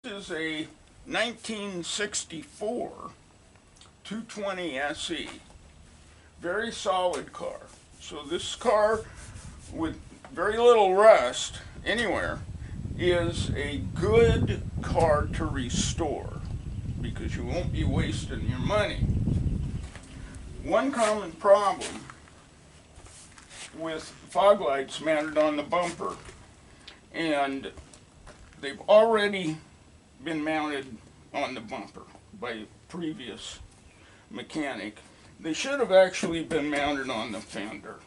This is a 1964 220 SE. Very solid car. So this car, with very little rust anywhere, is a good car to restore because you won't be wasting your money. One common problem with fog lights mounted on the bumper, and they've already been mounted on the bumper by a previous mechanic. They should have actually been mounted on the fender,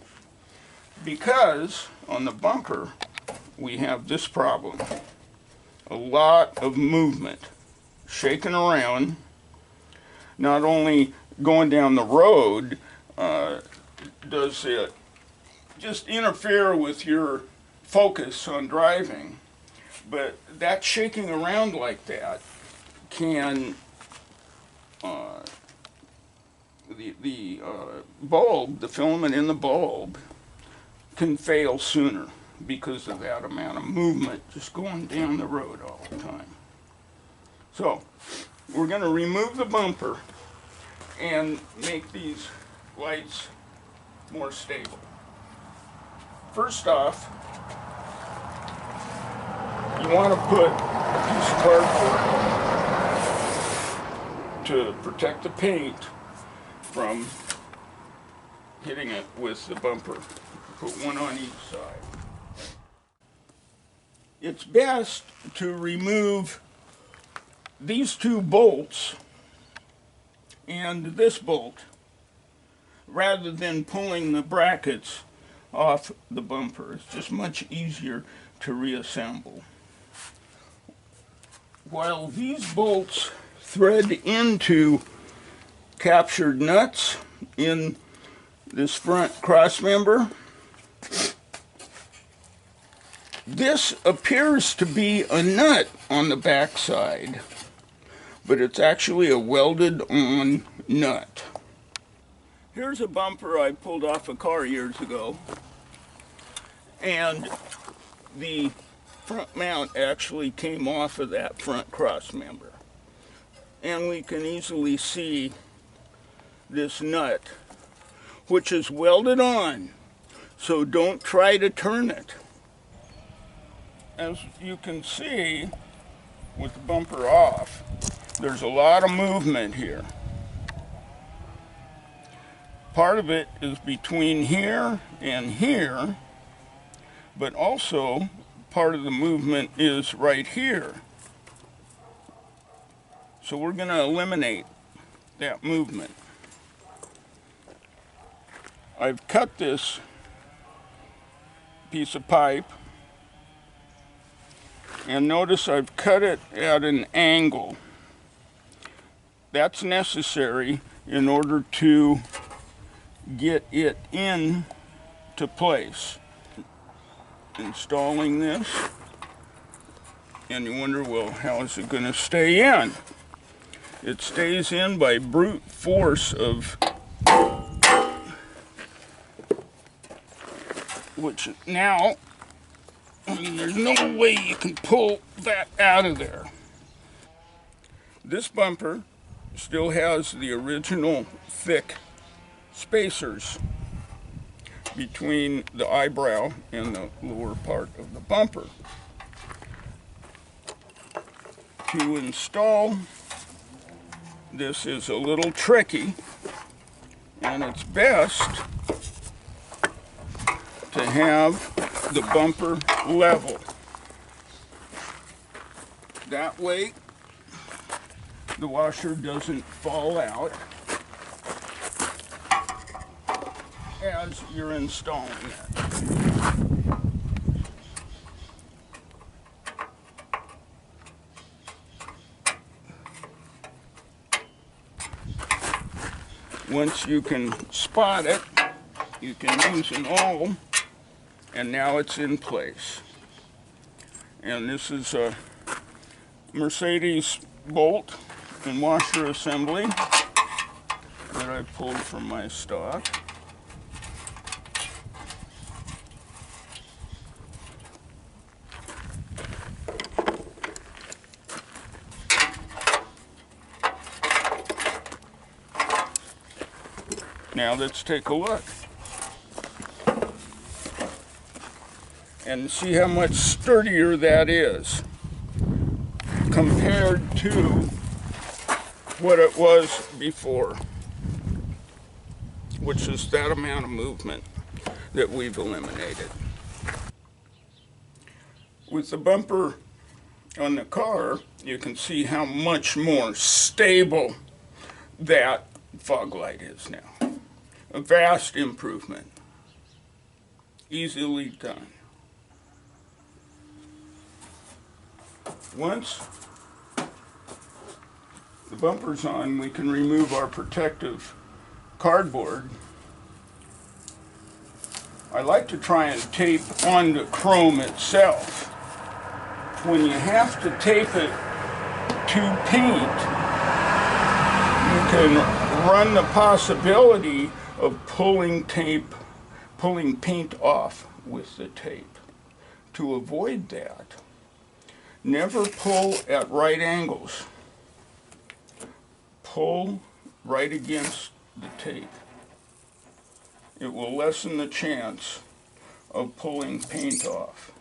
because on the bumper we have this problem. A lot of movement, shaking around, not only going down the road does it just interfere with your focus on driving, but that shaking around like that can, the bulb, the filament in the bulb, can fail sooner because of that amount of movement just going down the road all the time. So we're going to remove the bumper and make these lights more stable. First off, you want to put a piece of cardboard to protect the paint from hitting it with the bumper. Put one on each side. It's best to remove these two bolts and this bolt rather than pulling the brackets off the bumper. It's just much easier to reassemble. While these bolts thread into captured nuts in this front crossmember, this appears to be a nut on the back side, but it's actually a welded on nut. Here's a bumper I pulled off a car years ago, and the front mount actually came off of that front crossmember, and we can easily see this nut, which is welded on, so don't try to turn it. As you can see, with the bumper off, there's a lot of movement here. Part of it is between here and here, but also part of the movement is right here. So we're going to eliminate that movement. I've cut this piece of pipe, and notice I've cut it at an angle. That's necessary in order to get it in to place. Installing this, and you wonder, well, how is it going to stay in? It stays in by brute force of, which now, I mean, there's no way you can pull that out of there. This bumper still has the original thick spacers between the eyebrow and the lower part of the bumper. To install this is a little tricky, and it's best to have the bumper level. That way the washer doesn't fall out as you're installing it. Once you can spot it, you can use an awl, and now it's in place. And this is a Mercedes bolt and washer assembly that I pulled from my stock. Now let's take a look and see how much sturdier that is compared to what it was before, which is that amount of movement that we've eliminated. With the bumper on the car, you can see how much more stable that fog light is now. A vast improvement. Easily done. Once the bumper's on, we can remove our protective cardboard. I like to try and tape on the chrome itself. When you have to tape it to paint, you can run the possibility of pulling paint off with the tape. To avoid that, never pull at right angles. Pull right against the tape. It will lessen the chance of pulling paint off.